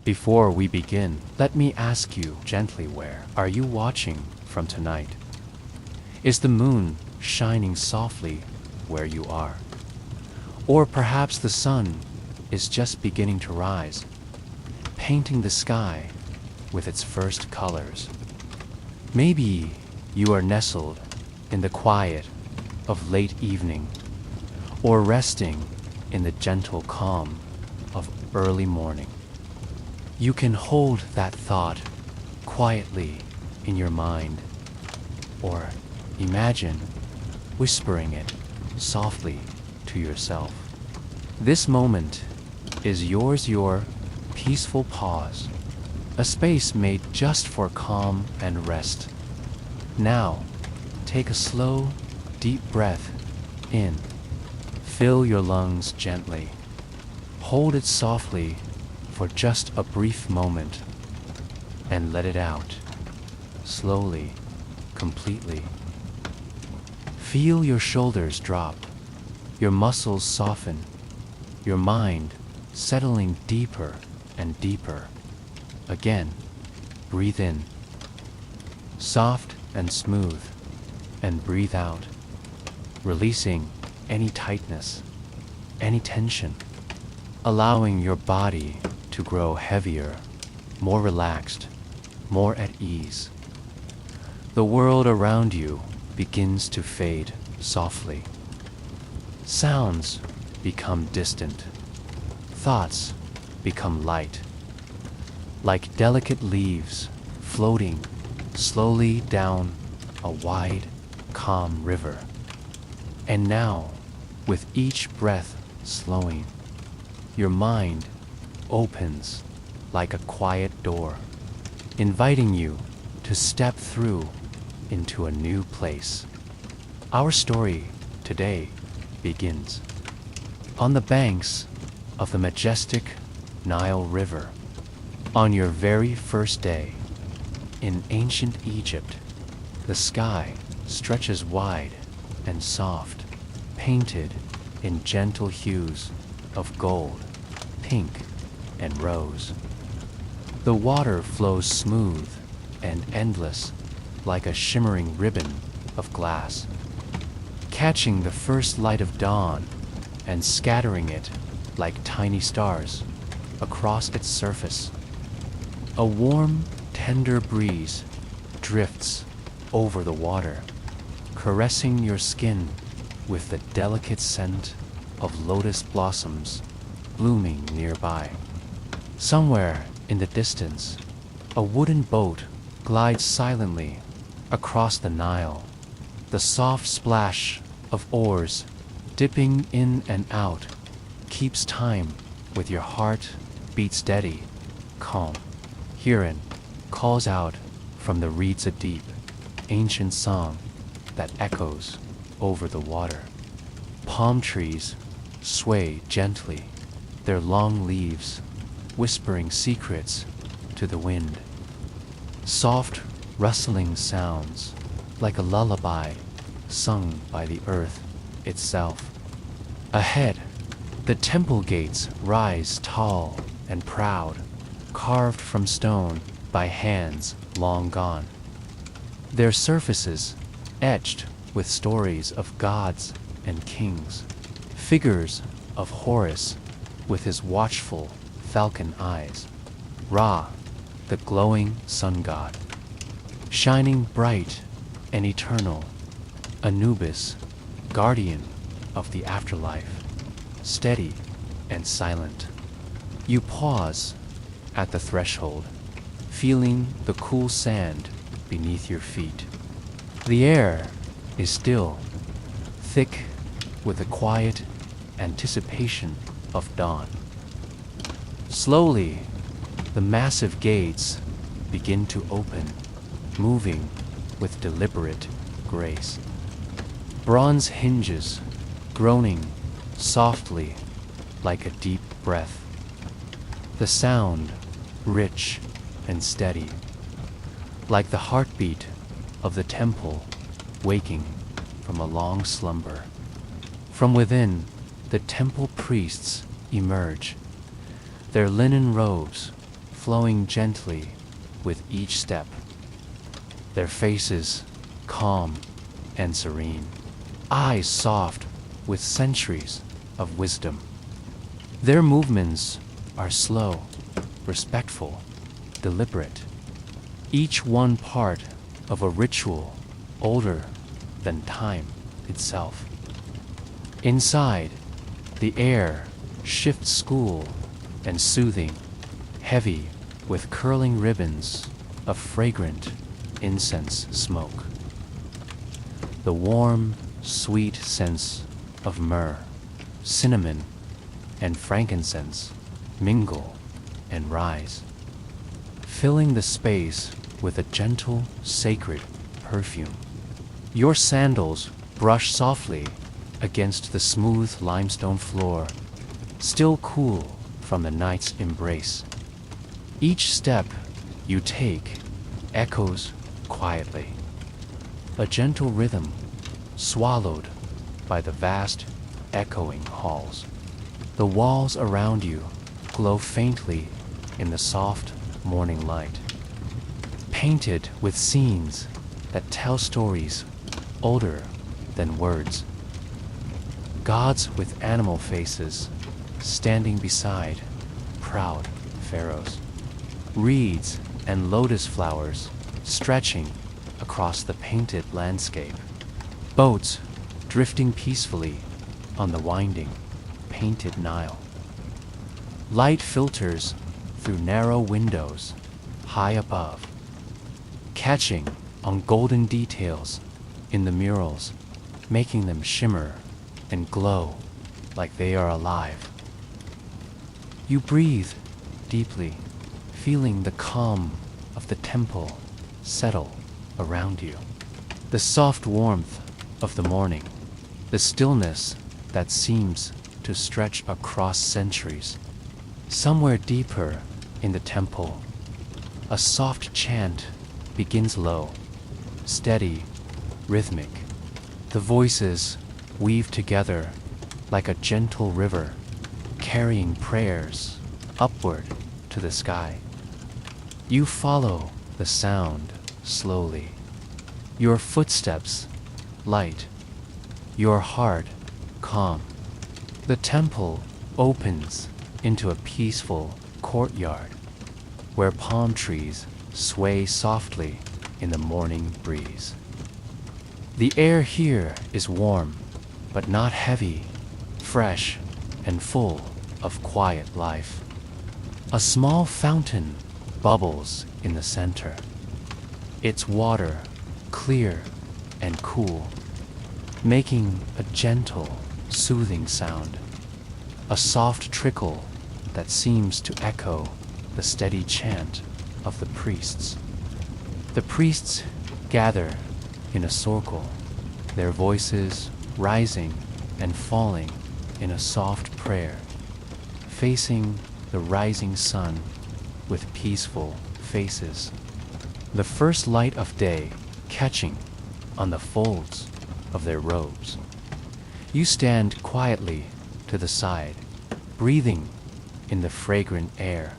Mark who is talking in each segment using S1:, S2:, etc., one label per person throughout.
S1: Before we begin, let me ask you gently, where are you watching from tonight? Is the moon shining softly where you are? Or perhaps the sun is just beginning to rise, painting the sky with its first colors. Maybe you are nestled in the quiet of late evening, or resting in the gentle calm of early morning. You can hold that thought quietly in your mind, or imagine whispering it softly to yourself. This moment is yours, your peaceful pause, a space made just for calm and rest. Now, take a slow, deep breath in. Fill your lungs gently. Hold it softly for just a brief moment, and let it out, slowly, completely. Feel your shoulders drop, your muscles soften, your mind settling deeper and deeper. Again, breathe in, soft and smooth, and breathe out, releasing any tightness, any tension, allowing your body to grow heavier, more relaxed, more at ease. The world around you begins to fade softly. Sounds become distant. Thoughts become light, like delicate leaves floating slowly down a wide, calm river. And now, with each breath slowing, your mind opens like a quiet door, inviting you to step through into a new place. Our story today begins on the banks of the majestic Nile River. On your very first day in ancient Egypt, the sky stretches wide and soft, painted in gentle hues of gold, pink, and rose. The water flows smooth and endless, like a shimmering ribbon of glass, catching the first light of dawn and scattering it like tiny stars across its surface. A warm, tender breeze drifts over the water, caressing your skin with the delicate scent of lotus blossoms blooming nearby. Somewhere in the distance, a wooden boat glides silently across the Nile. The soft splash of oars dipping in and out keeps time with your heart beat steady, calm. Huron calls out from the reeds a deep, ancient song that echoes over the water. Palm trees sway gently, their long leaves whispering secrets to the wind. Soft, rustling sounds like a lullaby sung by the earth itself. Ahead, the temple gates rise tall and proud, carved from stone by hands long gone. Their surfaces etched with stories of gods and kings, figures of Horus with his watchful falcon eyes, Ra, the glowing sun god, shining bright and eternal, Anubis, guardian of the afterlife, steady and silent. You pause at the threshold, feeling the cool sand beneath your feet. The air is still, thick with the quiet anticipation of dawn. Slowly, the massive gates begin to open, moving with deliberate grace. Bronze hinges groaning softly like a deep breath. The sound rich and steady, like the heartbeat of the temple waking from a long slumber. From within, the temple priests emerge, their linen robes flowing gently with each step, their faces calm and serene, eyes soft with centuries of wisdom. Their movements are slow, respectful, deliberate, each one part of a ritual older than time itself. Inside, the air shifts cool and soothing, heavy with curling ribbons of fragrant incense smoke. The warm, sweet scents of myrrh, cinnamon, and frankincense mingle and rise, filling the space with a gentle, sacred perfume. Your sandals brush softly against the smooth limestone floor, still cool from the night's embrace. Each step you take echoes quietly, a gentle rhythm swallowed by the vast, echoing halls. The walls around you glow faintly in the soft morning light, painted with scenes that tell stories older than words. Gods with animal faces standing beside proud pharaohs. Reeds and lotus flowers stretching across the painted landscape. Boats drifting peacefully on the winding, painted Nile. Light filters through narrow windows high above, catching on golden details in the murals, making them shimmer and glow like they are alive. You breathe deeply, feeling the calm of the temple settle around you. The soft warmth of the morning, the stillness that seems to stretch across centuries. Somewhere deeper in the temple, a soft chant begins low, steady, rhythmic. The voices weave together like a gentle river, carrying prayers upward to the sky. You follow the sound slowly, your footsteps light, your heart calm. The temple opens into a peaceful courtyard where palm trees sway softly in the morning breeze. The air here is warm, but not heavy, fresh and full of quiet life. A small fountain bubbles in the center, its water clear and cool, making a gentle, soothing sound, a soft trickle that seems to echo the steady chant of the priests. The priests gather in a circle, their voices rising and falling in a soft prayer, facing the rising sun with peaceful faces, the first light of day catching on the folds of their robes. You stand quietly to the side, breathing in the fragrant air,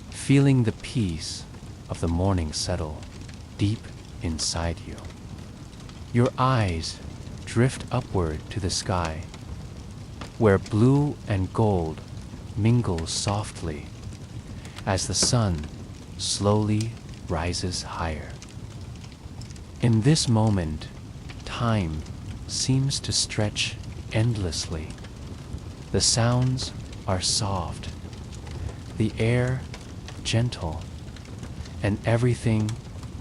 S1: feeling the peace of the morning settle deep inside you. Your eyes drift upward to the sky, where blue and gold mingle softly as the sun slowly rises higher. In this moment, time seems to stretch endlessly. The sounds are soft, the air gentle, and everything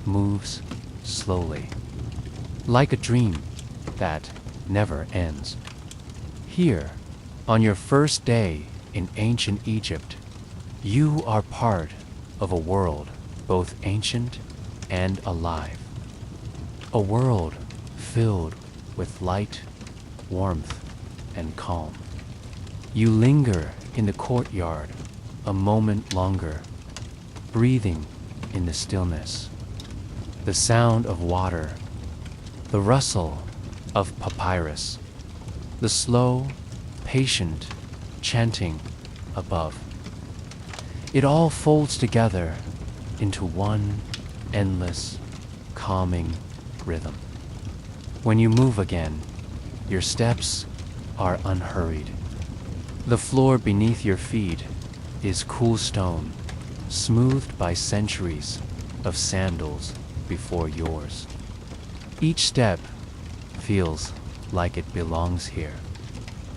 S1: moves slowly, like a dream that never ends. Here, on your first day in ancient Egypt, you are part of a world both ancient and alive. A world filled with light, warmth, and calm. You linger in the courtyard a moment longer, breathing in the stillness, the sound of water, the rustle of papyrus, the slow, patient chanting above. It all folds together into one endless, calming rhythm. When you move again, your steps are unhurried. The floor beneath your feet is cool stone, smoothed by centuries of sandals before yours. Each step feels like it belongs here,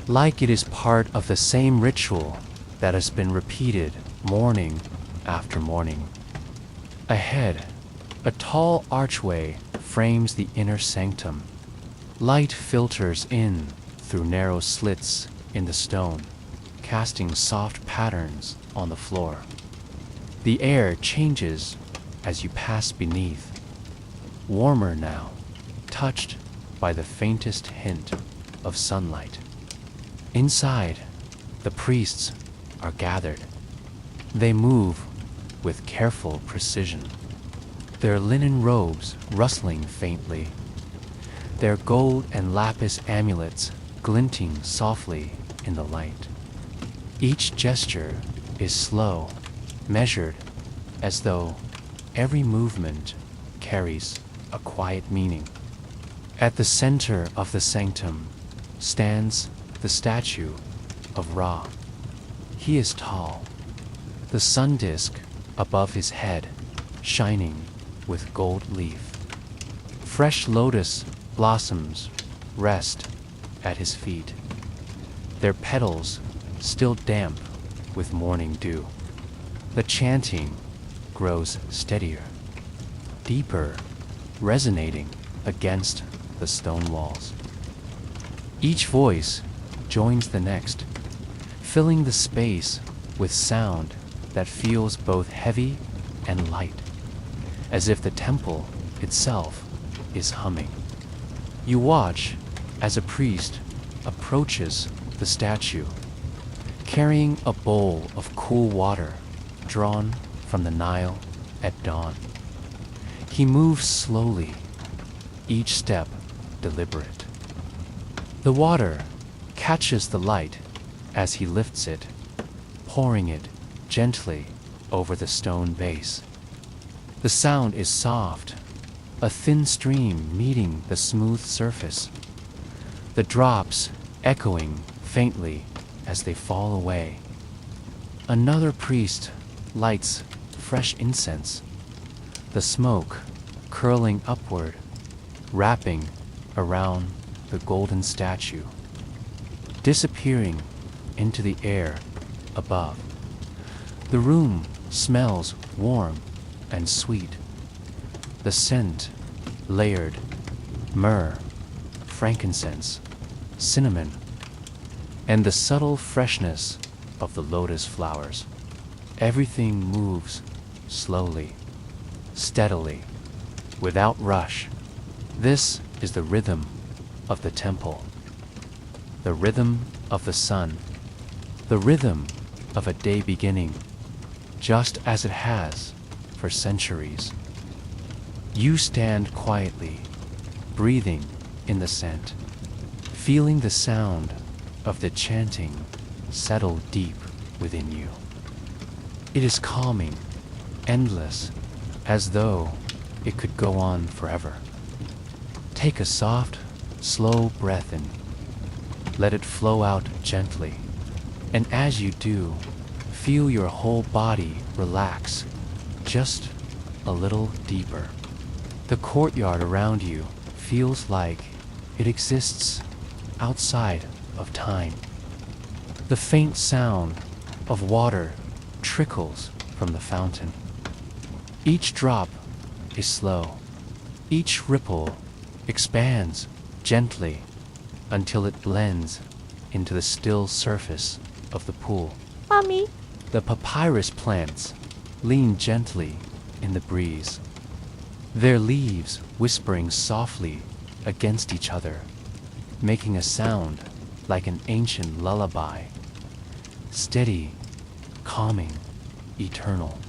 S1: like it is part of the same ritual that has been repeated morning after morning. Ahead, a tall archway frames the inner sanctum. Light filters in through narrow slits in the stone, casting soft patterns on the floor. The air changes as you pass beneath, warmer now, touched by the faintest hint of sunlight. Inside, the priests are gathered. They move with careful precision, their linen robes rustling faintly, their gold and lapis amulets glinting softly in the light. Each gesture is slow, measured, as though every movement carries a quiet meaning. At the center of the sanctum stands the statue of Ra. He is tall, the sun disk above his head shining with gold leaf. Fresh lotus blossoms rest at his feet, their petals still damp with morning dew. The chanting grows steadier, deeper, resonating against the stone walls. Each voice joins the next, filling the space with sound that feels both heavy and light, as if the temple itself is humming. You watch as a priest approaches the statue, carrying a bowl of cool water drawn from the Nile at dawn. He moves slowly, each step deliberate. The water catches the light as he lifts it, pouring it gently over the stone base. The sound is soft, a thin stream meeting the smooth surface, the drops echoing faintly as they fall away. Another priest lights fresh incense, the smoke curling upward, wrapping around the golden statue, disappearing into the air above. The room smells warm and sweet, the scent layered: myrrh, frankincense, cinnamon, and the subtle freshness of the lotus flowers. Everything moves slowly, steadily, without rush. This is the rhythm of the temple, the rhythm of the sun, the rhythm of a day beginning, just as it has for centuries. You stand quietly, breathing in the scent, feeling the sound of the chanting settle deep within you. It is calming, endless, as though it could go on forever. Take a soft, slow breath in. Let it flow out gently, and as you do, feel your whole body relax just a little deeper. The courtyard around you feels like it exists outside of time. The faint sound of water trickles from the fountain. Each drop is slow. Each ripple expands gently until it blends into the still surface of the pool.
S2: Mommy.
S1: The papyrus plants lean gently in the breeze, their leaves whispering softly against each other, making a sound like an ancient lullaby, steady, calming, eternal.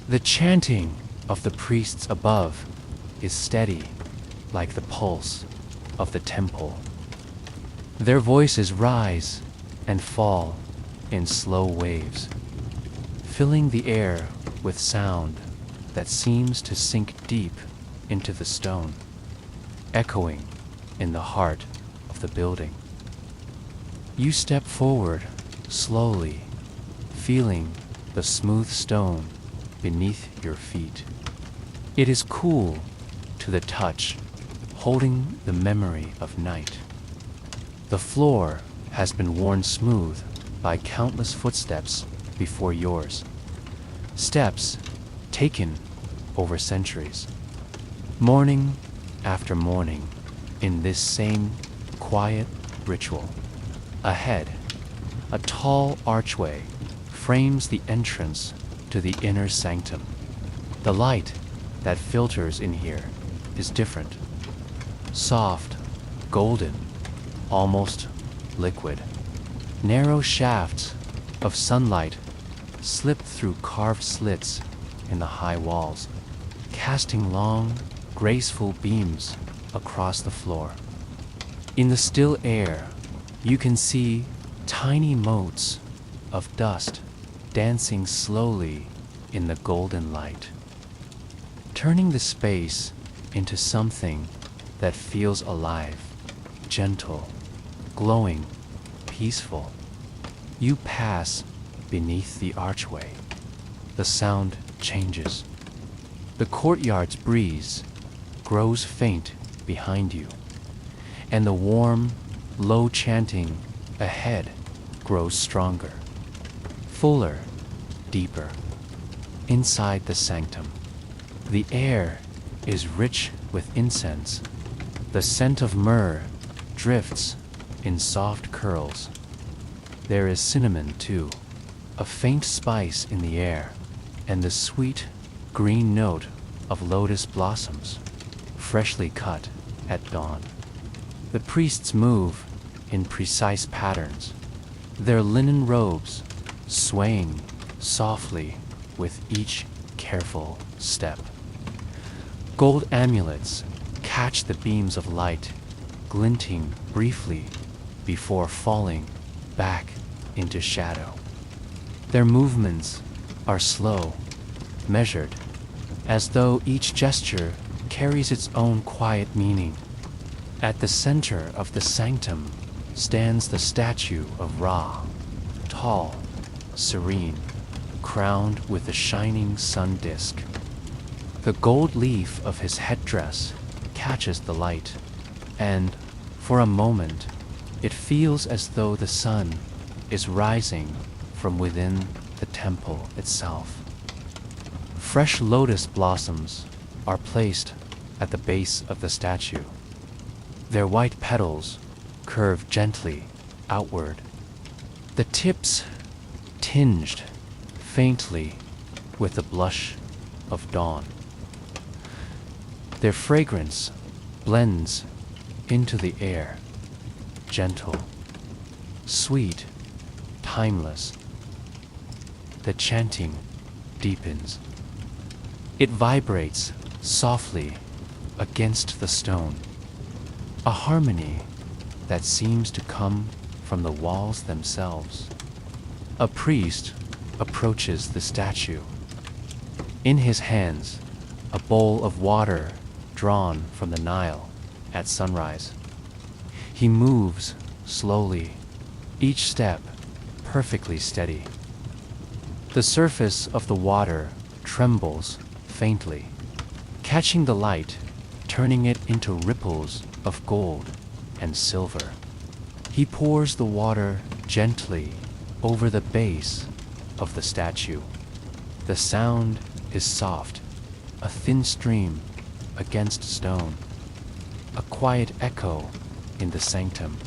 S1: The chanting of the priests above is steady, like the pulse of the temple. Their voices rise and fall in slow waves, filling the air with sound that seems to sink deep into the stone, echoing in the heart of the building. You step forward slowly, feeling the smooth stone beneath your feet. It is cool to the touch, holding the memory of night. The floor has been worn smooth by countless footsteps before yours, steps taken over centuries. Morning after morning, in this same quiet ritual. Ahead, a tall archway frames the entrance to the inner sanctum. The light that filters in here is different. Soft, golden, almost liquid. Narrow shafts of sunlight slip through carved slits in the high walls, casting long, graceful beams across the floor. In the still air, you can see tiny motes of dust dancing slowly in the golden light, turning the space into something that feels alive, gentle, glowing, peaceful. You pass beneath the archway. The sound changes. The courtyard's breeze grows faint behind you, and the warm, low chanting ahead grows stronger, fuller, deeper. Inside the sanctum, the air is rich with incense. The scent of myrrh drifts in soft curls. There is cinnamon, too, a faint spice in the air, and the sweet green note of lotus blossoms, freshly cut at dawn. The priests move in precise patterns, their linen robes swaying softly with each careful step. Gold amulets catch the beams of light, glinting briefly before falling back into shadow. Their movements are slow, measured, as though each gesture carries its own quiet meaning. At the center of the sanctum stands the statue of Ra, tall, serene, crowned with a shining sun disk. The gold leaf of his headdress catches the light, and for a moment it feels as though the sun is rising from within the temple itself. Fresh lotus blossoms are placed at the base of the statue. Their white petals curve gently outward, the tips tinged faintly with the blush of dawn. Their fragrance blends into the air, gentle, sweet, timeless. The chanting deepens. It vibrates softly against the stone, a harmony that seems to come from the walls themselves. A priest approaches the statue. In his hands, a bowl of water drawn from the Nile at sunrise. He moves slowly, each step perfectly steady. The surface of the water trembles faintly, catching the light, turning it into ripples of gold and silver. He pours the water gently over the base of the statue. The sound is soft, a thin stream against stone, a quiet echo in the sanctum.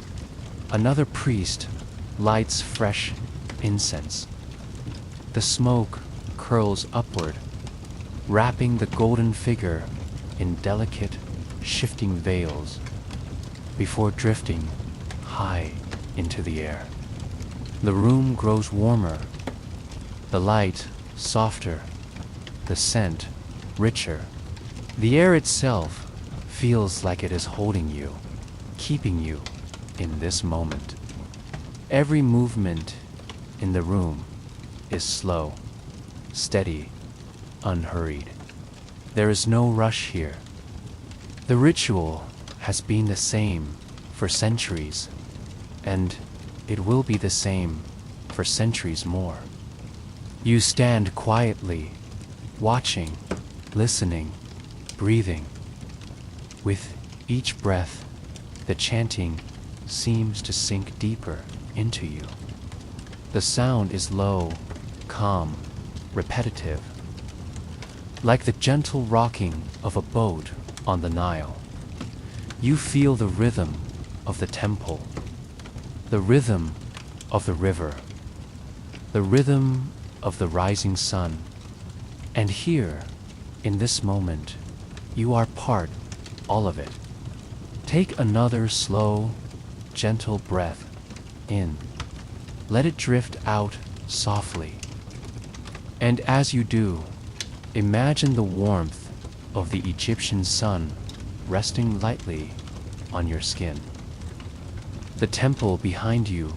S1: Another priest lights fresh incense. The smoke curls upward, wrapping the golden figure in delicate, shifting veils before drifting high into the air. The room grows warmer, the light softer, the scent richer. The air itself feels like it is holding you, keeping you in this moment. Every movement in the room is slow, steady, unhurried. There is no rush here. The ritual has been the same for centuries, and it will be the same for centuries more. You stand quietly, watching, listening, breathing. With each breath, the chanting seems to sink deeper into you. The sound is low, calm, repetitive, like the gentle rocking of a boat on the Nile. You feel the rhythm of the temple, the rhythm of the river, the rhythm of the rising sun. And here, in this moment, you are part, all of it. Take another slow, gentle breath in. Let it drift out softly. And as you do, imagine the warmth of the Egyptian sun resting lightly on your skin. The temple behind you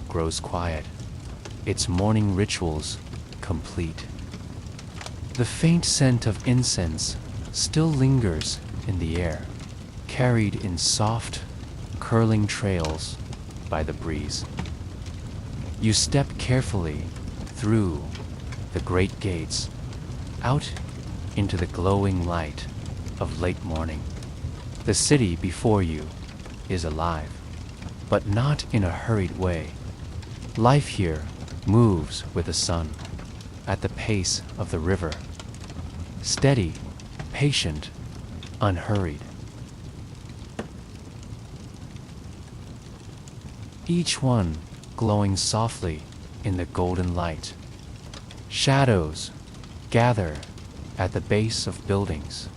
S1: grows quiet, its morning rituals complete. The faint scent of incense still lingers in the air, carried in soft, curling trails by the breeze. You step carefully through the great gates, out into the glowing light of late morning. The city before you is alive, but not in a hurried way. Life here moves with the sun, at the pace of the river, steady, patient, unhurried. Each one glowing softly in the golden light. Shadows gather at the base of buildings,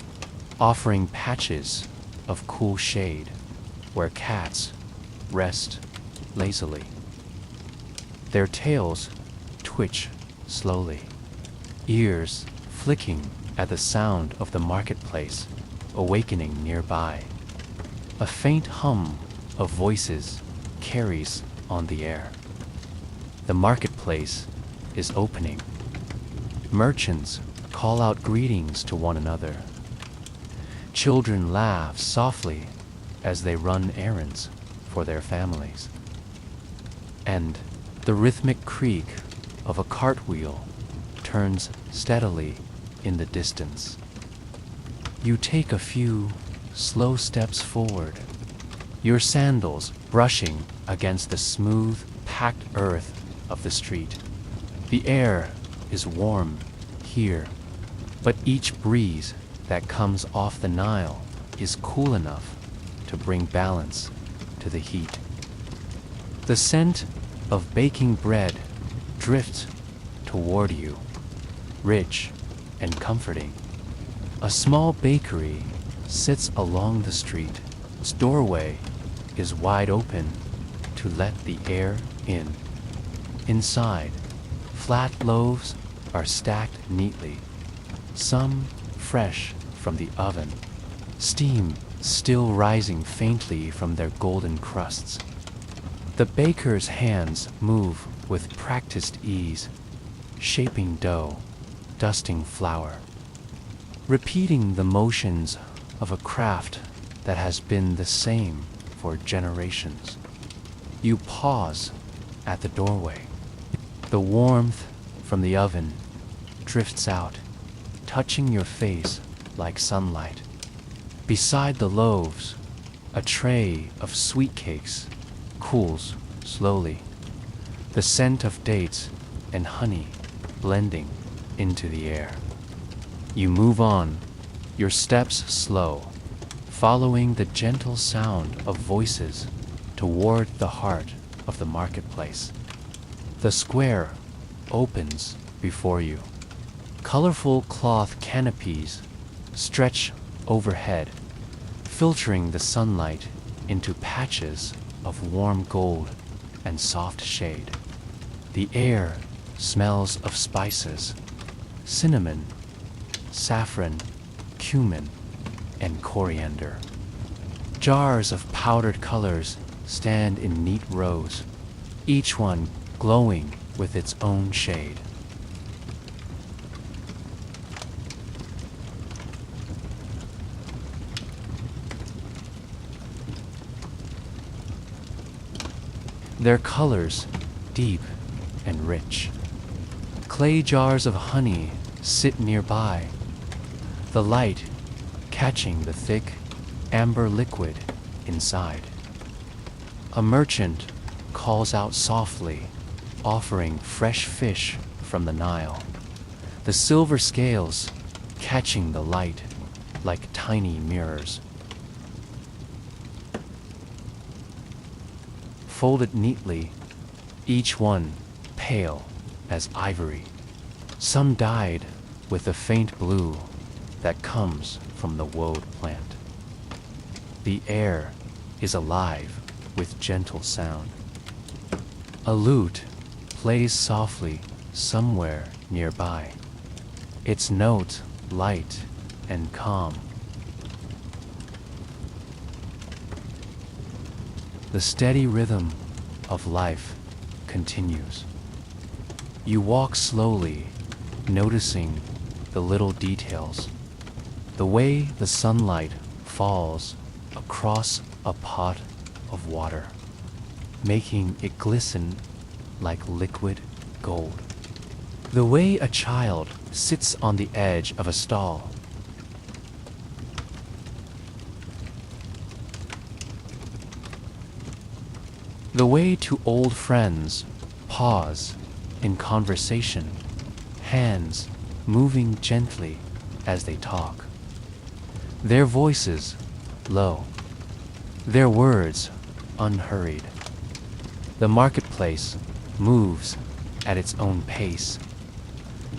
S1: offering patches of cool shade where cats rest lazily. Their tails twitch slowly, ears flicking at the sound of the marketplace awakening nearby. A faint hum of voices carries on the air. The marketplace is opening. Merchants call out greetings to one another. Children laugh softly as they run errands for their families. And the rhythmic creak of a cartwheel turns steadily in the distance. You take a few slow steps forward, your sandals brushing against the smooth, packed earth of the street. The air is warm here, but each breeze that comes off the Nile is cool enough to bring balance to the heat. The scent of baking bread drifts toward you, rich and comforting. A small bakery sits along the street. Its doorway is wide open to let the air in. Inside, flat loaves are stacked neatly, some fresh from the oven, steam still rising faintly from their golden crusts. The baker's hands move with practiced ease, shaping dough, dusting flour, repeating the motions of a craft that has been the same for generations. You pause at the doorway. The warmth from the oven drifts out, touching your face like sunlight. Beside the loaves, a tray of sweet cakes cools slowly, the scent of dates and honey blending into the air. You move on, your steps slow, following the gentle sound of voices toward the heart of the marketplace. The square opens before you. Colorful cloth canopies stretch overhead, filtering the sunlight into patches of warm gold and soft shade. The air smells of spices, cinnamon, saffron, cumin, and coriander. Jars of powdered colors stand in neat rows, each one glowing with its own shade. their colors deep and rich. Clay jars of honey sit nearby, the light catching the thick, amber liquid inside. A merchant calls out softly, offering fresh fish from the Nile, the silver scales catching the light like tiny mirrors. Folded neatly, each one pale as ivory, some dyed with the faint blue that comes from the woad plant. The air is alive with gentle sound. A lute plays softly somewhere nearby, its note light and calm. The steady rhythm of life continues. You walk slowly, noticing the little details, the way the sunlight falls across a pot of water, making it glisten like liquid gold. The way a child sits on the edge of a stall, the way two old friends pause in conversation, hands moving gently as they talk, their voices low, their words unhurried. The marketplace moves at its own pace,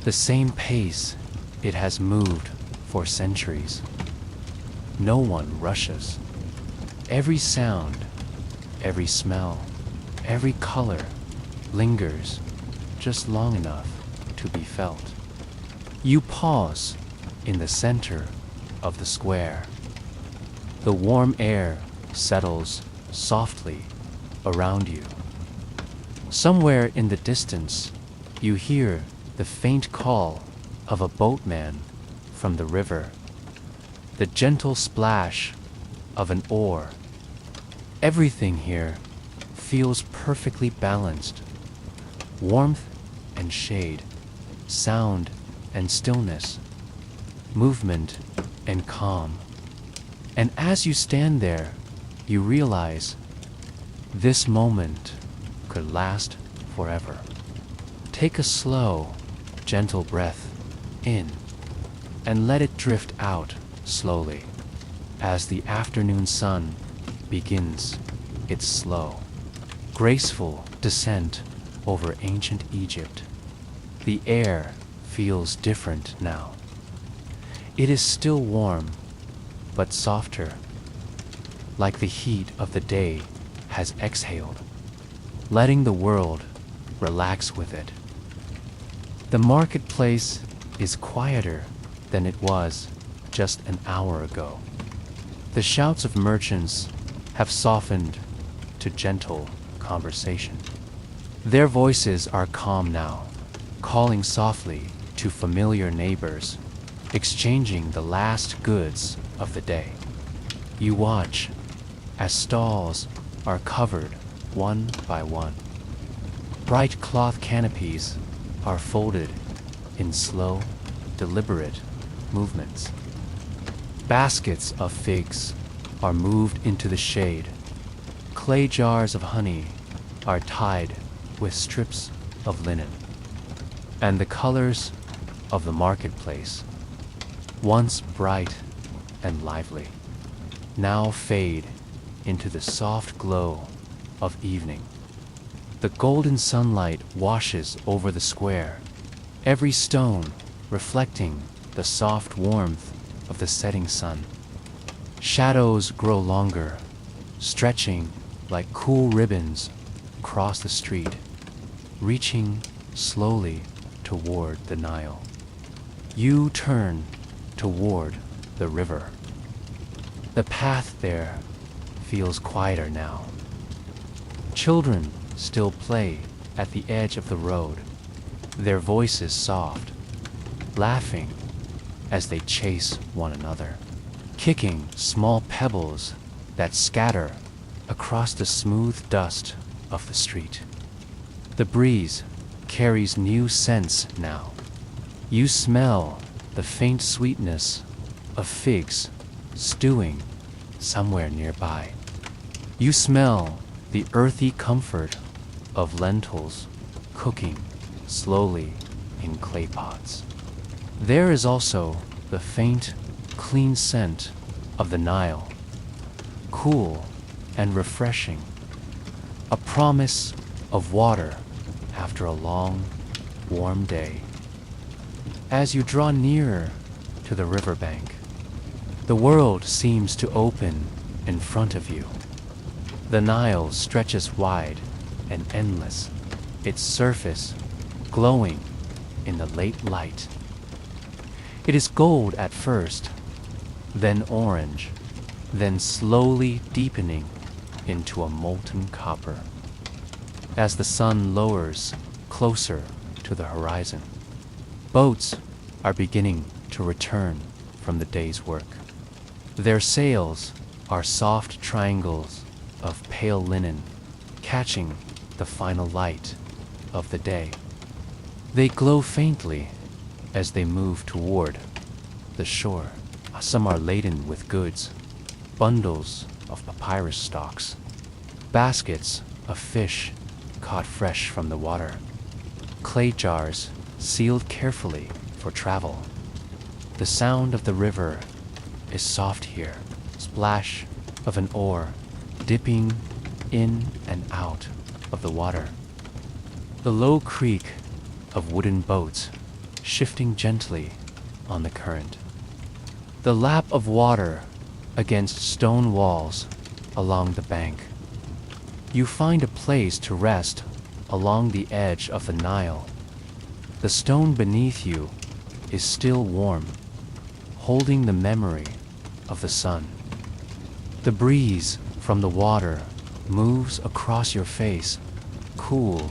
S1: the same pace it has moved for centuries. No one rushes. Every sound, every smell, every color lingers just long enough to be felt. You pause in the center of the square. The warm air settles softly around you. Somewhere in the distance, you hear the faint call of a boatman from the river, the gentle splash of an oar. Everything here feels perfectly balanced. Warmth and shade, sound and stillness, movement and calm. And as you stand there, you realize this moment could last forever. Take a slow, gentle breath in and let it drift out slowly as the afternoon sun begins its slow, graceful descent over ancient Egypt. The air feels different now. It is still warm, but softer, like the heat of the day has exhaled, letting the world relax with it. The marketplace is quieter than it was just an hour ago. The shouts of merchants have softened to gentle conversation. Their voices are calm now, calling softly to familiar neighbors, exchanging the last goods of the day. You watch as stalls are covered one by one. Bright cloth canopies are folded in slow, deliberate movements. Baskets of figs are moved into the shade. Clay jars of honey are tied with strips of linen. And the colors of the marketplace, once bright and lively, now fade into the soft glow of evening. The golden sunlight washes over the square, every stone reflecting the soft warmth of the setting sun. Shadows grow longer, stretching like cool ribbons across the street, reaching slowly toward the Nile. You turn toward the river. The path there feels quieter now. Children still play at the edge of the road, their voices soft, laughing as they chase one another, kicking small pebbles that scatter across the smooth dust of the street. The breeze carries new scents now. You smell the faint sweetness of figs stewing somewhere nearby. You smell the earthy comfort of lentils cooking slowly in clay pots. There is also the faint, clean scent of the Nile, cool and refreshing, a promise of water after a long, warm day. As you draw nearer to the riverbank, the world seems to open in front of you. The Nile stretches wide and endless, its surface glowing in the late light. It is gold at first, then orange, then slowly deepening into a molten copper. As the sun lowers closer to the horizon, boats are beginning to return from the day's work. Their sails are soft triangles of pale linen, catching the final light of the day. They glow faintly as they move toward the shore. Some are laden with goods, bundles of papyrus stalks, baskets of fish caught fresh from the water, clay jars sealed carefully for travel. The sound of the river is soft here, splash of an oar dipping in and out of the water, the low creak of wooden boats shifting gently on the current, the lap of water against stone walls along the bank. You find a place to rest along the edge of the Nile. The stone beneath you is still warm, holding the memory of the sun. The breeze from the water moves across your face, cool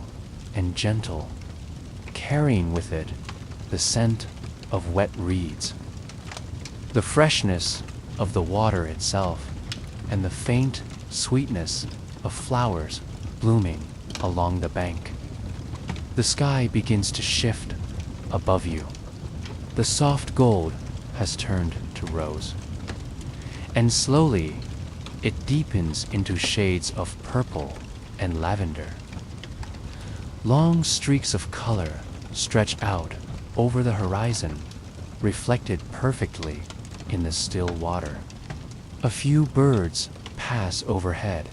S1: and gentle, carrying with it the scent of wet reeds, the freshness of the water itself, and the faint sweetness of flowers blooming along the bank. The sky begins to shift above you. The soft gold has turned to rose, and slowly it deepens into shades of purple and lavender. Long streaks of color stretch out over the horizon, reflected perfectly in the still water. A few birds pass overhead,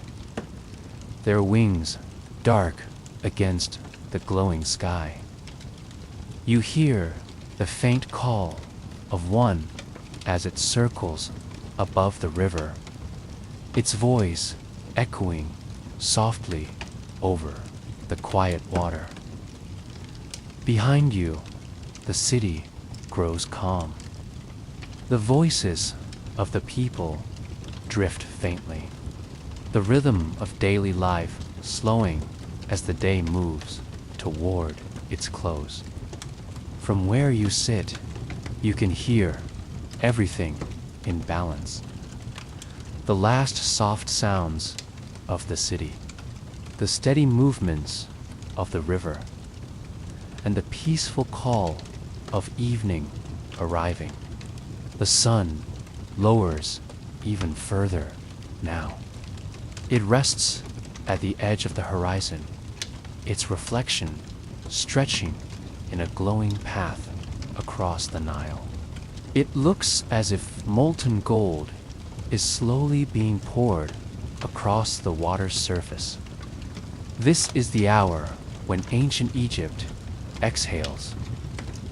S1: their wings dark against the glowing sky. You hear the faint call of one as it circles above the river, its voice echoing softly over the quiet water. Behind you, the city grows calm. The voices of the people drift faintly, the rhythm of daily life slowing as the day moves toward its close. From where you sit, you can hear everything in balance. The last soft sounds of the city, the steady movements of the river, and the peaceful call of evening arriving. The sun lowers even further now. It rests at the edge of the horizon, its reflection stretching in a glowing path across the Nile. It looks as if molten gold is slowly being poured across the water's surface. This is the hour when ancient Egypt exhales,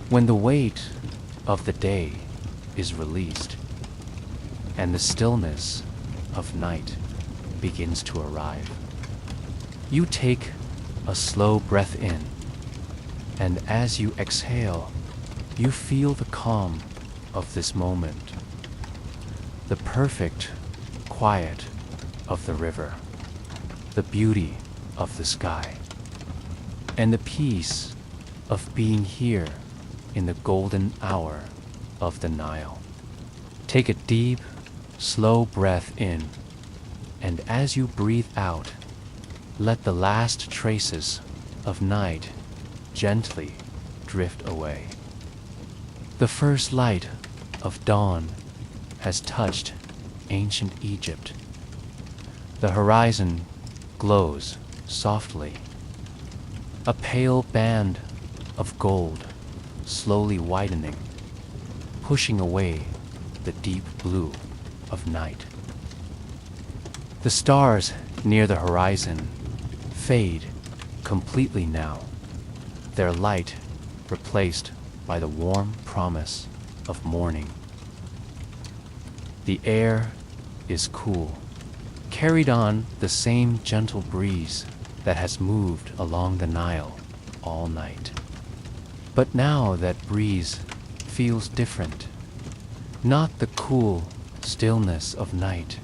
S1: when the weight of the day is released, and the stillness of night begins to arrive. You take a slow breath in, and as you exhale, you feel the calm of this moment, the perfect quiet of the river, the beauty of the sky, and the peace of being here in the golden hour of the Nile. Take a deep, slow breath in, and as you breathe out, let the last traces of night gently drift away. The first light of dawn has touched ancient Egypt. The horizon glows softly. A pale band of gold slowly widening, pushing away the deep blue of night. The stars near the horizon fade completely now, their light replaced by the warm promise of morning. The air is cool, carried on the same gentle breeze that has moved along the Nile all night. But now that breeze feels different, not the cool stillness of night,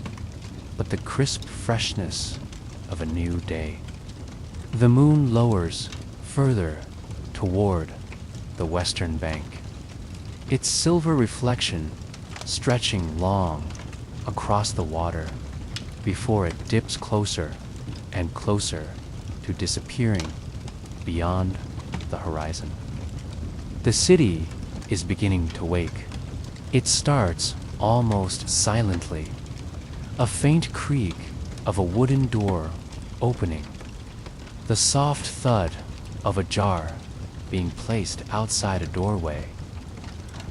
S1: but the crisp freshness of a new day. The moon lowers further toward the western bank, its silver reflection stretching long across the water before it dips closer and closer to disappearing beyond the horizon. The city is beginning to wake. It starts almost silently, a faint creak of a wooden door opening, the soft thud of a jar being placed outside a doorway,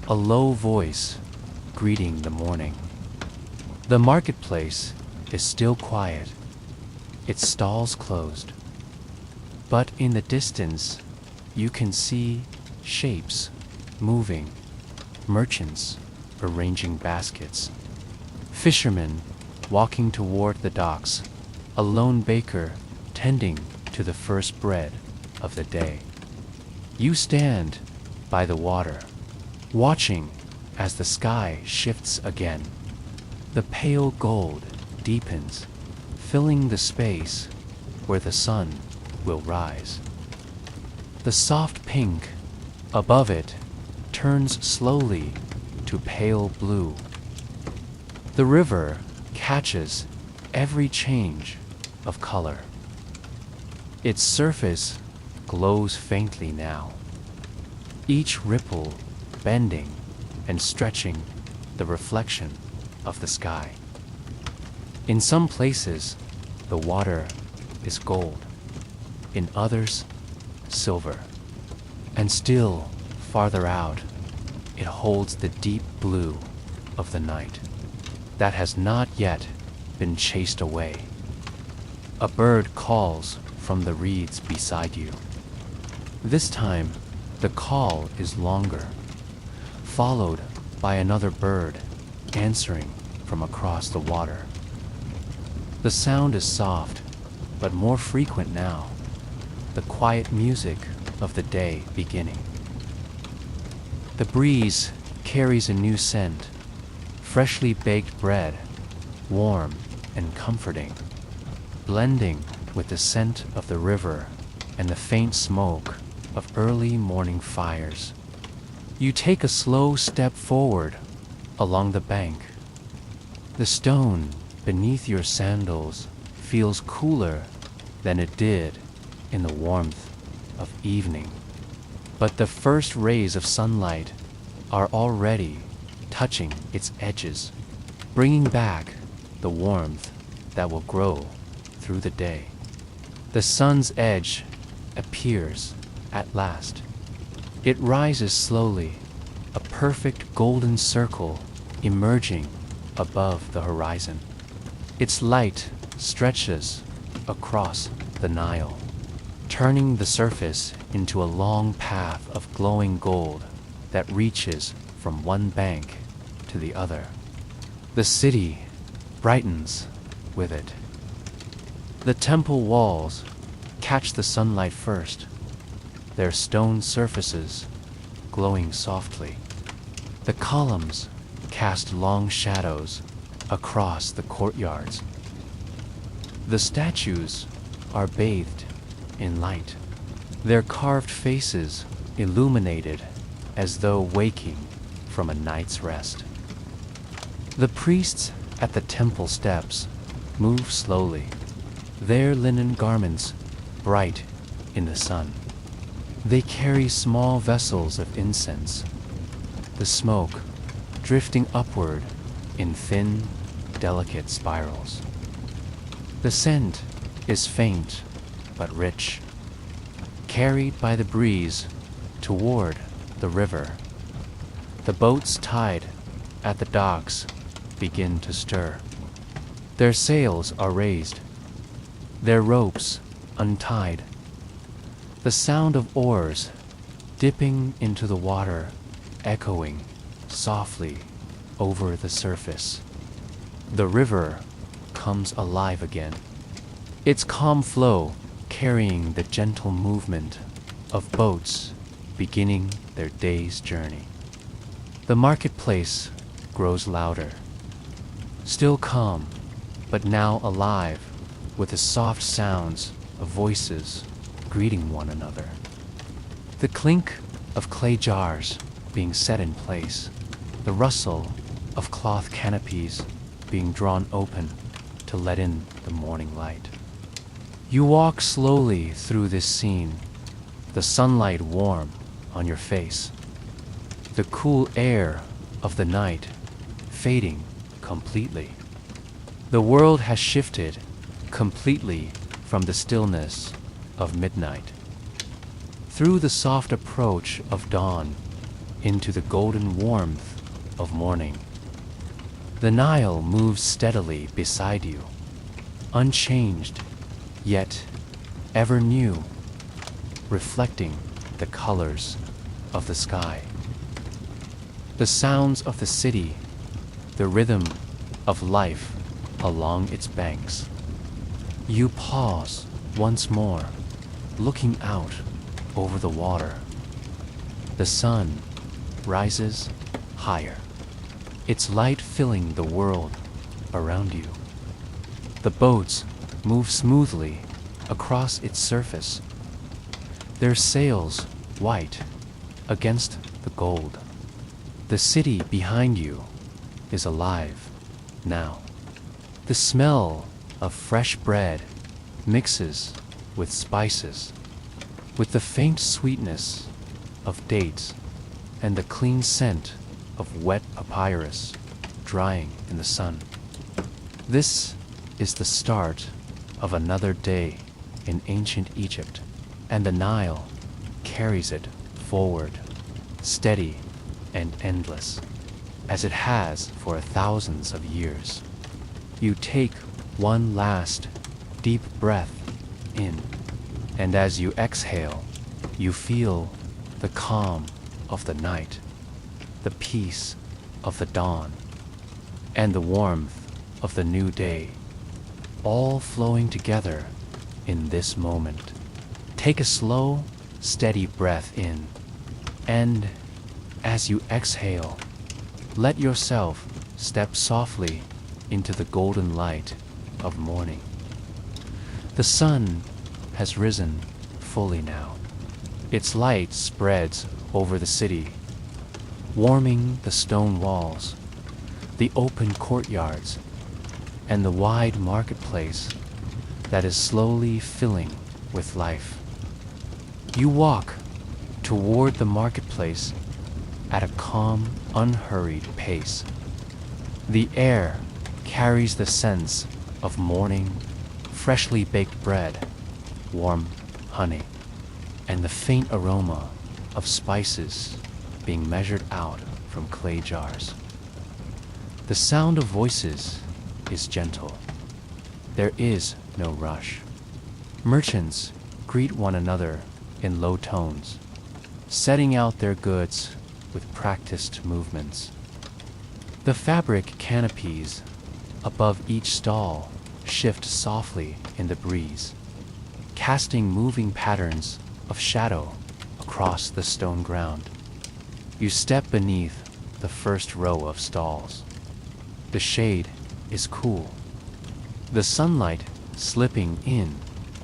S1: a low voice greeting the morning. The marketplace is still quiet, its stalls closed, but in the distance you can see shapes moving, merchants arranging baskets, fishermen walking toward the docks, a lone baker tending to the first bread of the day. You stand by the water, watching as the sky shifts again. The pale gold deepens, filling the space where the sun will rise. The soft pink above it turns slowly to pale blue. The river catches every change of color. Its surface glows faintly now, each ripple bending and stretching the reflection of the sky. In some places, the water is gold, in others, silver, and still farther out, it holds the deep blue of the night that has not yet been chased away. A bird calls from the reeds beside you. This time, the call is longer, followed by another bird answering from across the water. The sound is soft, but more frequent now, the quiet music of the day beginning. The breeze carries a new scent, freshly baked bread, warm and comforting, blending with the scent of the river and the faint smoke of early morning fires. You take a slow step forward along the bank. The stone beneath your sandals feels cooler than it did in the warmth of evening. But the first rays of sunlight are already touching its edges, bringing back the warmth that will grow through the day. The sun's edge appears at last. It rises slowly, a perfect golden circle emerging above the horizon. Its light stretches across the Nile, turning the surface into a long path of glowing gold that reaches from one bank to the other. The city brightens with it. The temple walls catch the sunlight first, their stone surfaces glowing softly. The columns cast long shadows across the courtyards. The statues are bathed in light, their carved faces illuminated as though waking from a night's rest. The priests at the temple steps move slowly, their linen garments bright in the sun. They carry small vessels of incense, the smoke drifting upward in thin, delicate spirals. The scent is faint but rich, carried by the breeze toward the river. The boats tied at the docks begin to stir. Their sails are raised, their ropes untied. The sound of oars dipping into the water echoing softly over the surface. The river comes alive again, its calm flow carrying the gentle movement of boats beginning their day's journey. The marketplace grows louder, still calm, but now alive with the soft sounds of voices greeting one another. The clink of clay jars being set in place, the rustle of cloth canopies being drawn open to let in the morning light. You walk slowly through this scene, the sunlight warm on your face, the cool air of the night fading completely. The world has shifted completely from the stillness of midnight, through the soft approach of dawn into the golden warmth of morning. The Nile moves steadily beside you, unchanged, yet ever new, reflecting the colors of the sky. The sounds of the city, the rhythm of life along its banks. You pause once more, looking out over the water. The sun rises higher, its light filling the world around you. The boats move smoothly across its surface, their sails white against the gold. The city behind you is alive now. The smell of fresh bread mixes with spices, with the faint sweetness of dates and the clean scent of wet papyrus drying in the sun. This is the start of another day in ancient Egypt, and the Nile carries it forward, steady and endless, as it has for thousands of years. You take one last deep breath in, and as you exhale, you feel the calm of the night, the peace of the dawn, and the warmth of the new day, all flowing together in this moment. Take a slow, steady breath in, and as you exhale, let yourself step softly into the golden light of morning. The sun has risen fully now. Its light spreads over the city, warming the stone walls, the open courtyards, and the wide marketplace that is slowly filling with life. You walk toward the marketplace at a calm, unhurried pace. The air carries the sense of morning, freshly baked bread, warm honey, and the faint aroma of spices being measured out from clay jars. The sound of voices is gentle. There is no rush. Merchants greet one another in low tones, setting out their goods with practiced movements. The fabric canopies above each stall shift softly in the breeze, casting moving patterns of shadow across the stone ground. You step beneath the first row of stalls. The shade is cool, the sunlight slipping in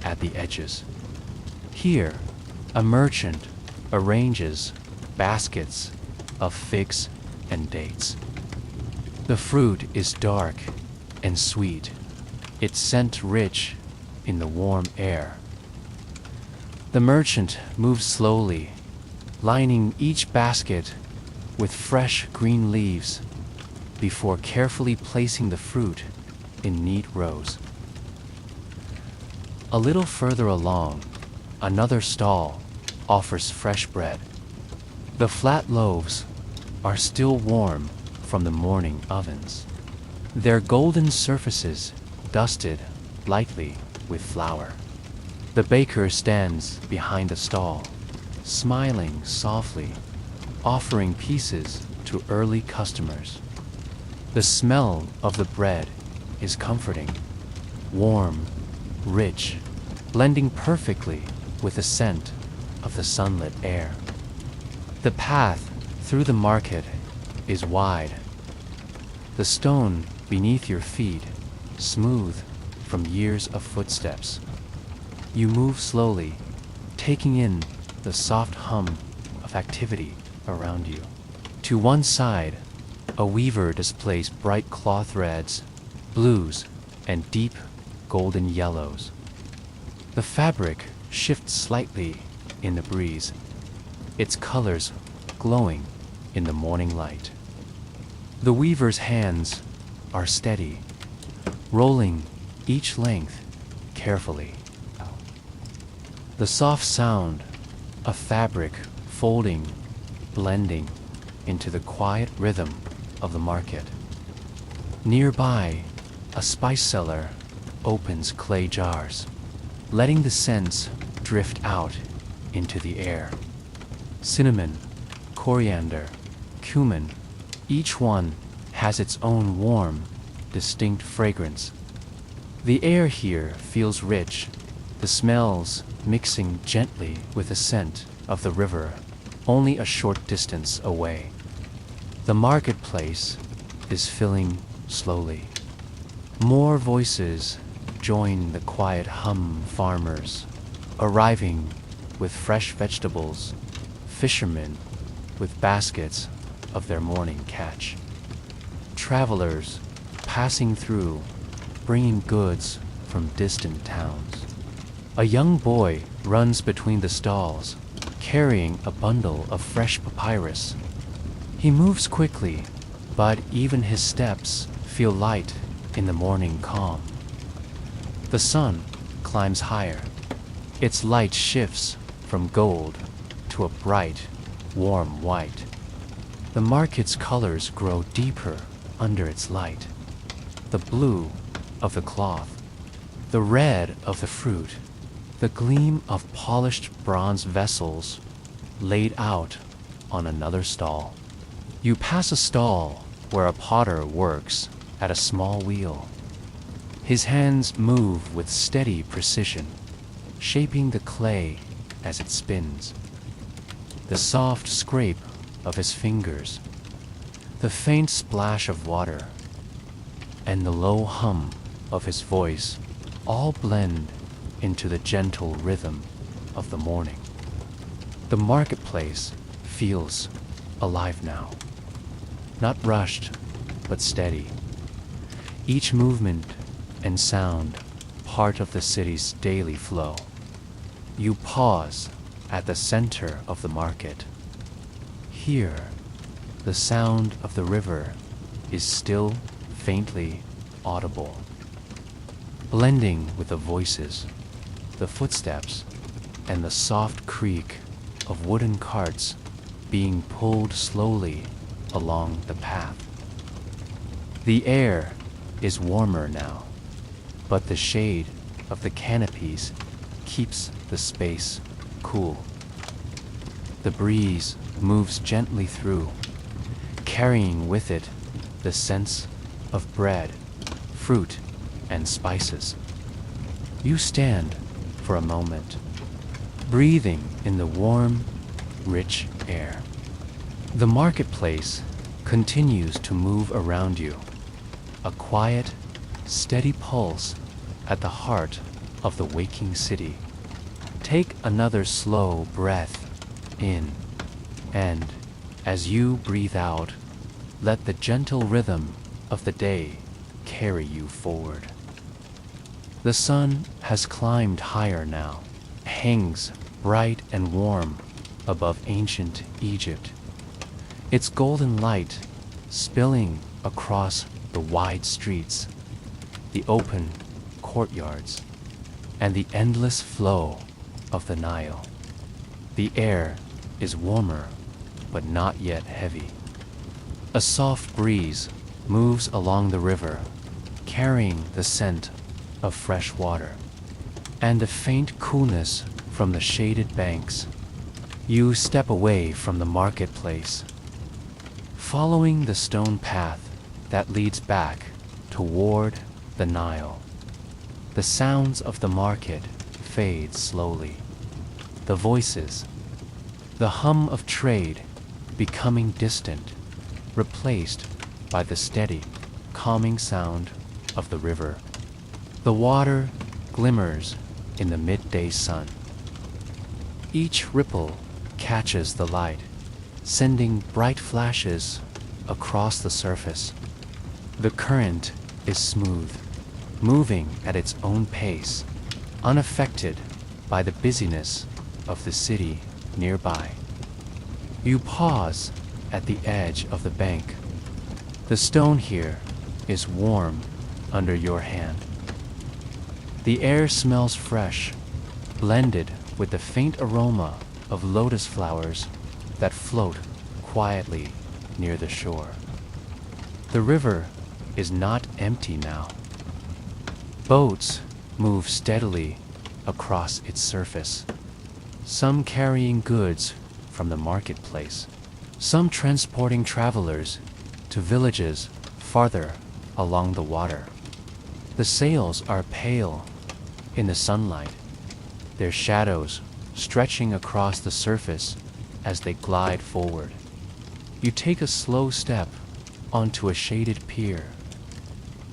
S1: at the edges. Here, a merchant arranges baskets of figs and dates. The fruit is dark and sweet, its scent rich in the warm air. The merchant moves slowly, lining each basket with fresh green leaves before carefully placing the fruit in neat rows. A little further along, another stall offers fresh bread. The flat loaves are still warm from the morning ovens, their golden surfaces dusted lightly with flour. The baker stands behind the stall, smiling softly, offering pieces to early customers. The smell of the bread is comforting, warm, rich, blending perfectly with the scent of the sunlit air. The path through the market is wide. The stone beneath your feet smooth from years of footsteps. You move slowly, taking in the soft hum of activity around you. To one side, a weaver displays bright cloth threads, blues, and deep golden yellows. The fabric shifts slightly in the breeze, its colors glowing in the morning light. The weaver's hands are steady, rolling each length carefully. The soft sound of fabric folding, blending into the quiet rhythm of the market. Nearby, a spice seller opens clay jars, letting the scents drift out into the air. Cinnamon, coriander, cumin, each one has its own warm, distinct fragrance. The air here feels rich, the smells mixing gently with the scent of the river only a short distance away. The marketplace is filling slowly. More voices join the quiet hum. Farmers arriving with fresh vegetables, fishermen with baskets of their morning catch. Travelers passing through, bringing goods from distant towns. A young boy runs between the stalls, carrying a bundle of fresh papyrus. He moves quickly, but even his steps feel light in the morning calm. The sun climbs higher. Its light shifts from gold to a bright, warm white. The market's colors grow deeper under its light. The blue of the cloth, the red of the fruit, the gleam of polished bronze vessels laid out on another stall. You pass a stall where a potter works at a small wheel. His hands move with steady precision, shaping the clay as it spins. The soft scrape of his fingers, the faint splash of water, and the low hum of his voice all blend into the gentle rhythm of the morning. The marketplace feels alive now, not rushed, but steady. Each movement and sound part of the city's daily flow. You pause at the center of the market. Here, the sound of the river is still faintly audible, blending with the voices, the footsteps, and the soft creak of wooden carts being pulled slowly along the path. The air is warmer now, but the shade of the canopies keeps the space cool. The breeze moves gently through, carrying with it the scents of bread, fruit, and spices. You stand for a moment, breathing in the warm, rich air. The marketplace continues to move around you, a quiet, steady pulse at the heart of the waking city. Take another slow breath in, and as you breathe out, let the gentle rhythm of the day carry you forward. The sun has climbed higher now, hangs bright and warm above ancient Egypt, its golden light spilling across the wide streets, the open courtyards, and the endless flow of the Nile. The air is warmer, but not yet heavy. A soft breeze moves along the river, carrying the scent of fresh water, and a faint coolness from the shaded banks. You step away from the marketplace, following the stone path that leads back toward the Nile. The sounds of the market fade slowly. The voices, the hum of trade becoming distant, replaced by the steady, calming sound of the river. The water glimmers in the midday sun. Each ripple catches the light, sending bright flashes across the surface. The current is smooth, moving at its own pace, unaffected by the busyness of the city nearby. You pause at the edge of the bank. The stone here is warm under your hand. The air smells fresh, blended with the faint aroma of lotus flowers that float quietly near the shore. The river is not empty now. Boats move steadily across its surface, some carrying goods from the marketplace, some transporting travelers to villages farther along the water. The sails are pale in the sunlight, their shadows stretching across the surface as they glide forward. You take a slow step onto a shaded pier.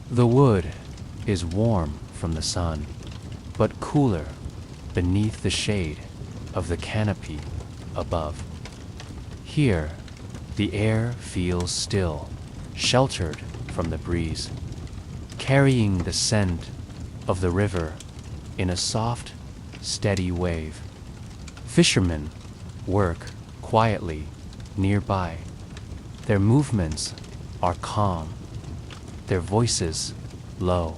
S1: The wood is warm from the sun, but cooler beneath the shade of the canopy above. Here, the air feels still, sheltered from the breeze, carrying the scent of the river in a soft, steady wave. Fishermen work quietly nearby. Their movements are calm, their voices low,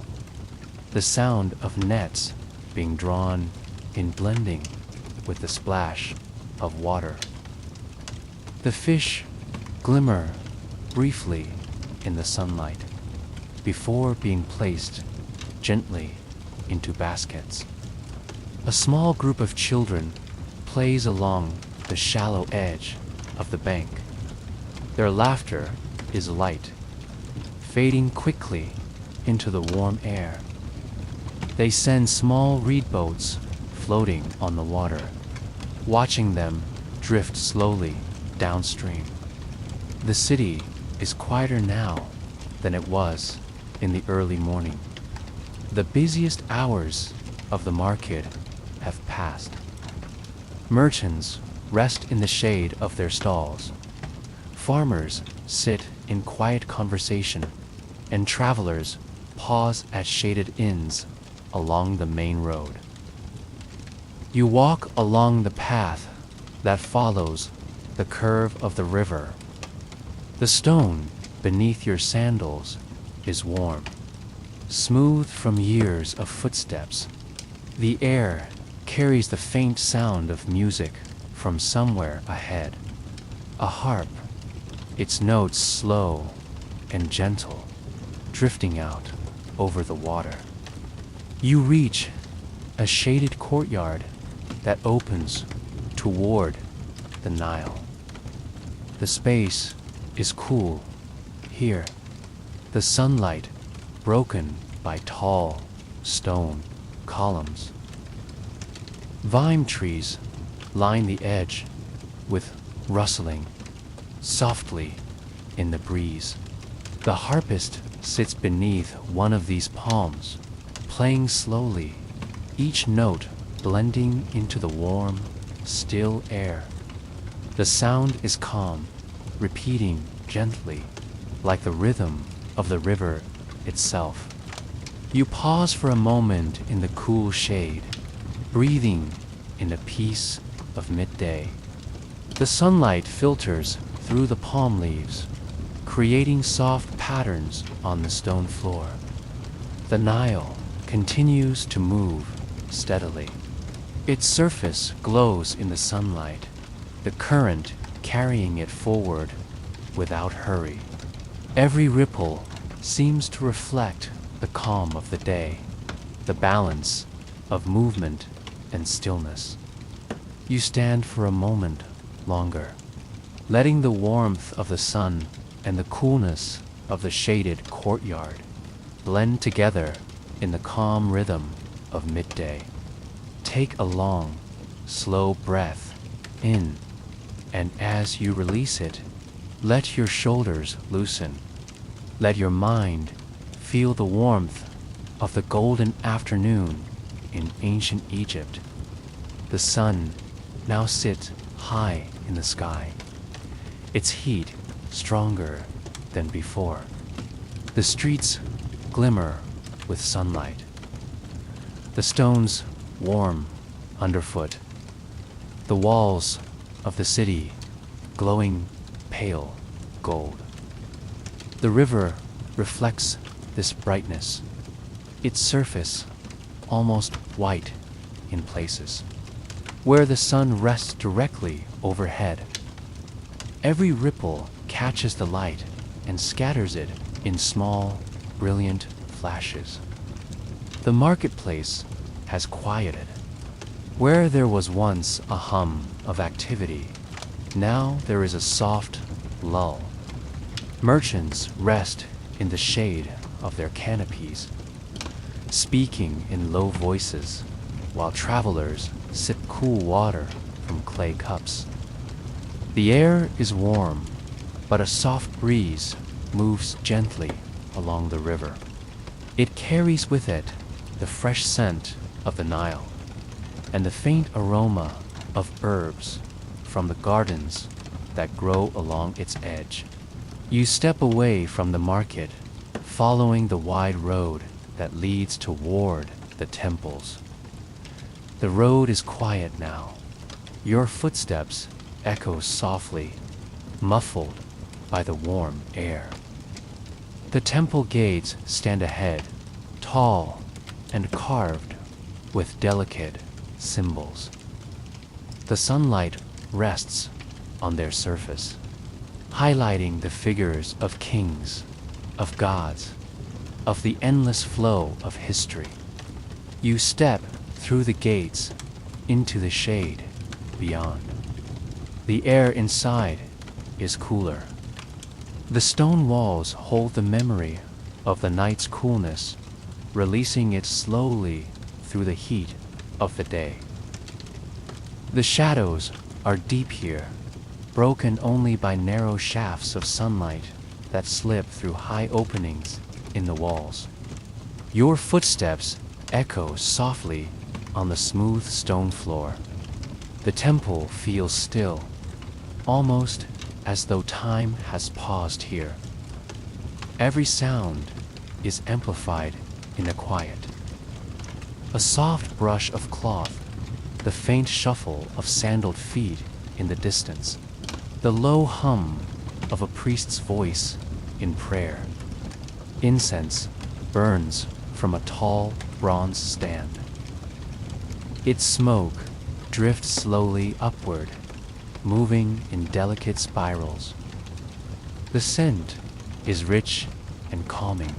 S1: the sound of nets being drawn in blending with the splash of water. The fish glimmer briefly in the sunlight before being placed gently into baskets. A small group of children plays along the shallow edge of the bank. Their laughter is light, fading quickly into the warm air. They send small reed boats floating on the water, watching them drift slowly downstream. The city is quieter now than it was in the early morning. The busiest hours of the market have passed. Merchants rest in the shade of their stalls. Farmers sit in quiet conversation, and travelers pause at shaded inns along the main road. You walk along the path that follows the curve of the river. The stone beneath your sandals is warm, smooth from years of footsteps. The air carries the faint sound of music from somewhere ahead. A harp, its notes slow and gentle, drifting out over the water. You reach a shaded courtyard that opens toward the Nile. The space is cool here, the sunlight broken by tall stone columns. Vine trees line the edge with rustling softly in the breeze. The harpist sits beneath one of these palms, playing slowly, each note blending into the warm, still air. The sound is calm, repeating gently, like the rhythm of the river itself. You pause for a moment in the cool shade, breathing in the peace of midday. The sunlight filters through the palm leaves, creating soft patterns on the stone floor. The Nile continues to move steadily. Its surface glows in the sunlight, the current carrying it forward without hurry. Every ripple seems to reflect the calm of the day, the balance of movement and stillness. You stand for a moment longer, letting the warmth of the sun and the coolness of the shaded courtyard blend together in the calm rhythm of midday. Take a long, slow breath in, and as you release it, let your shoulders loosen. Let your mind feel the warmth of the golden afternoon in ancient Egypt. The sun now sits high in the sky, its heat stronger than before. The streets glimmer with sunlight, the stones warm underfoot, the walls of the city glowing pale gold. The river reflects this brightness, its surface almost white in places, where the sun rests directly overhead. Every ripple catches the light and scatters it in small, brilliant flashes. The marketplace has quieted. Where there was once a hum of activity, now there is a soft lull. Merchants rest in the shade of their canopies, speaking in low voices, while travelers sip cool water from clay cups. The air is warm, but a soft breeze moves gently along the river. It carries with it the fresh scent of the Nile and the faint aroma of herbs from the gardens that grow along its edge. You step away from the market, following the wide road that leads toward the temples. The road is quiet now. Your footsteps echo softly, muffled by the warm air. The temple gates stand ahead, tall and carved with delicate symbols. The sunlight rests on their surface, highlighting the figures of kings, of gods, of the endless flow of history. You step through the gates into the shade beyond. The air inside is cooler. The stone walls hold the memory of the night's coolness, releasing it slowly through the heat of the day. The shadows are deep here, broken only by narrow shafts of sunlight that slip through high openings in the walls. Your footsteps echo softly on the smooth stone floor. The temple feels still, almost as though time has paused here. Every sound is amplified in the quiet. A soft brush of cloth, the faint shuffle of sandaled feet in the distance, the low hum of a priest's voice in prayer. Incense burns from a tall bronze stand. Its smoke drifts slowly upward, moving in delicate spirals. The scent is rich and calming,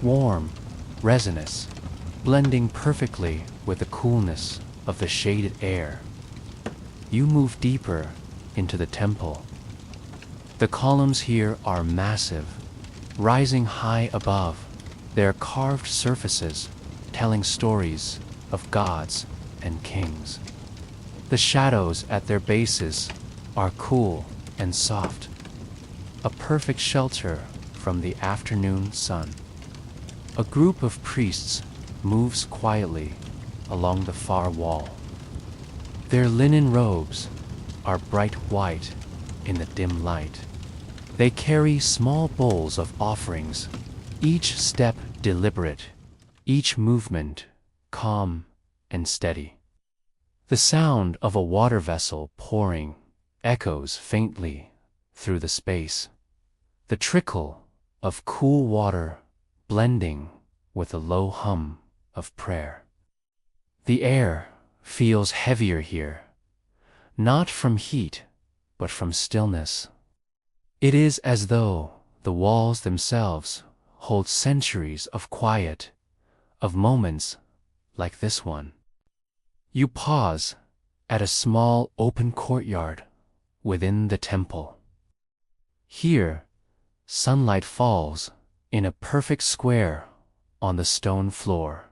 S1: warm, resinous, blending perfectly with the coolness of the shaded air. You move deeper into the temple. The columns here are massive, rising high above, their carved surfaces telling stories of gods and kings. The shadows at their bases are cool and soft, a perfect shelter from the afternoon sun. A group of priests moves quietly along the far wall. Their linen robes are bright white in the dim light. They carry small bowls of offerings, each step deliberate, each movement calm and steady. The sound of a water vessel pouring echoes faintly through the space, the trickle of cool water blending with a low hum of prayer. The air feels heavier here, not from heat, but from stillness. It is as though the walls themselves hold centuries of quiet, of moments like this one. You pause at a small open courtyard within the temple. Here, sunlight falls in a perfect square on the stone floor.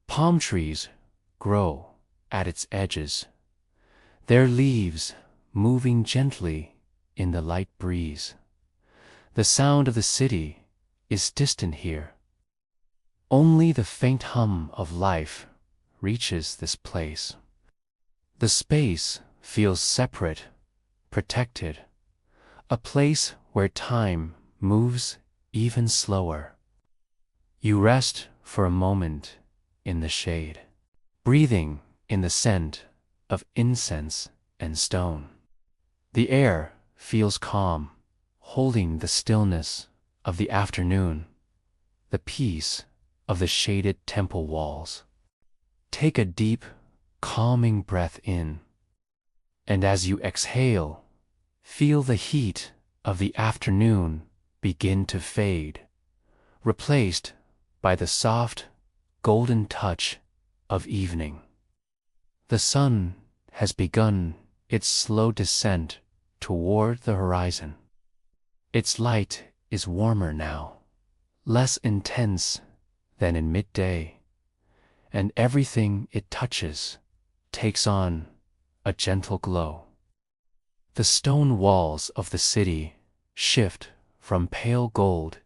S1: Palm trees grow at its edges, their leaves moving gently in the light breeze. The sound of the city is distant here. Only the faint hum of life reaches this place. The space feels separate, protected, a place where time moves even slower. You rest for a moment in the shade, breathing in the scent of incense and stone. The air feels calm, holding the stillness of the afternoon, the peace of the shaded temple walls. Take a deep, calming breath in, and as you exhale, feel the heat of the afternoon begin to fade, replaced by the soft, golden touch of evening. The sun has begun its slow descent toward the horizon. Its light is warmer now, less intense than in midday, and everything it touches takes on a gentle glow. The stone walls of the city shift from pale gold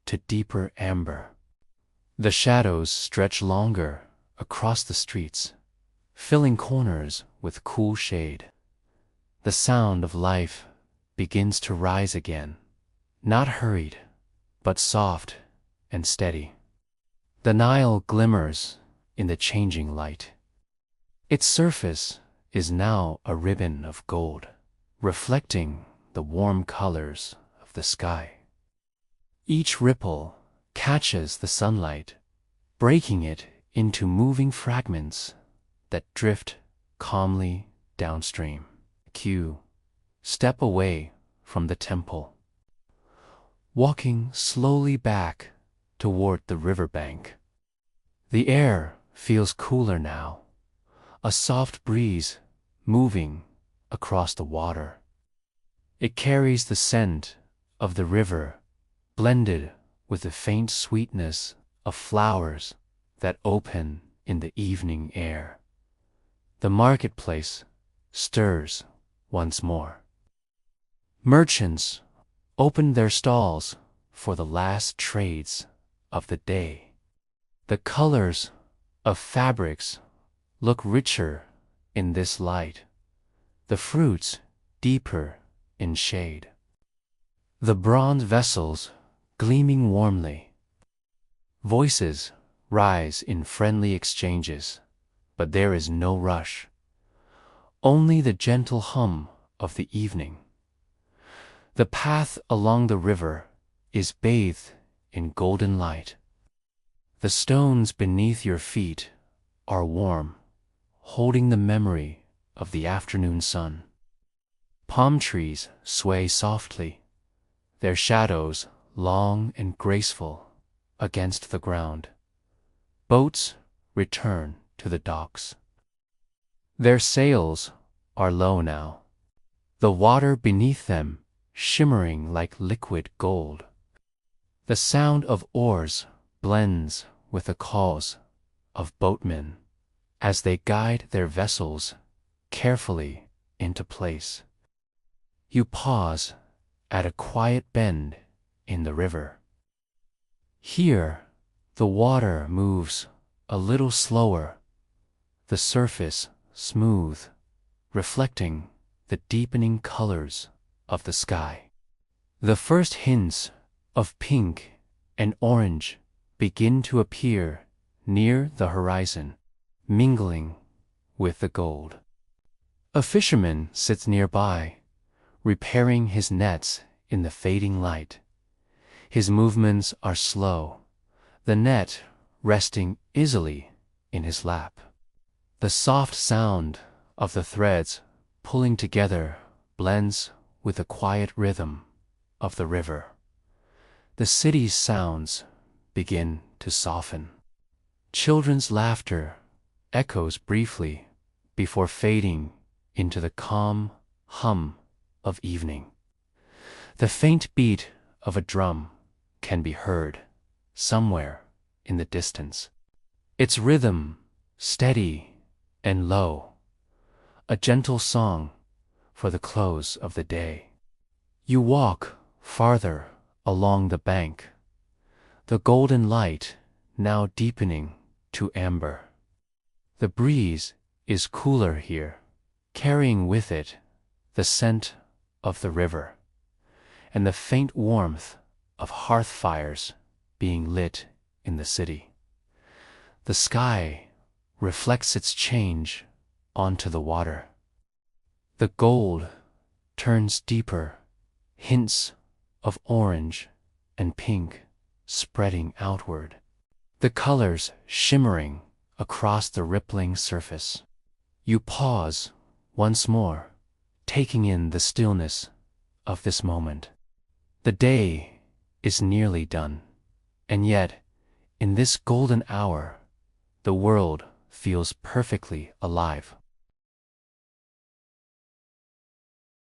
S1: to deeper amber. The shadows stretch longer across the streets, filling corners with cool shade. The sound of life begins to rise again, not hurried, but soft and steady. The Nile glimmers in the changing light. Its surface is now a ribbon of gold, reflecting the warm colors of the sky. Each ripple catches the sunlight, breaking it into moving fragments that drift calmly downstream. Q. Step away from the temple, walking slowly back toward the riverbank. The air feels cooler now, a soft breeze moving across the water. It carries the scent of the river, blended with the faint sweetness of flowers that open in the evening air. The marketplace stirs once more. Merchants open their stalls for the last trades of the day. The colors of fabrics look richer in this light, the fruits deeper in shade. The bronze vessels gleaming warmly. Voices rise in friendly exchanges, but there is no rush. Only the gentle hum of the evening. The path along the river is bathed in golden light. The stones beneath your feet are warm, holding the memory of the afternoon sun. Palm trees sway softly, their shadows long and graceful against the ground. Boats return to the docks. Their sails are low now, the water beneath them shimmering like liquid gold. The sound of oars blends with the calls of boatmen as they guide their vessels carefully into place. You pause at a quiet bend in the river. Here, the water moves a little slower, the surface smooth, reflecting the deepening colors of the sky. The first hints of pink and orange begin to appear near the horizon, mingling with the gold. A fisherman sits nearby, repairing his nets in the fading light. His movements are slow, the net resting easily in his lap. The soft sound of the threads pulling together blends with the quiet rhythm of the river. The city's sounds begin to soften. Children's laughter echoes briefly before fading into the calm hum of evening. The faint beat of a drum can be heard somewhere in the distance. Its rhythm steady and low, a gentle song for the close of the day. You walk farther along the bank, the golden light now deepening to amber. The breeze is cooler here, carrying with it the scent of the river and the faint warmth of hearth fires being lit in the city. The sky reflects its change onto the water. The gold turns deeper, hints of orange and pink spreading outward, the colors shimmering across the rippling surface. You pause once more, taking in the stillness of this moment. The day is nearly done, and yet, in this golden hour, the world feels perfectly alive.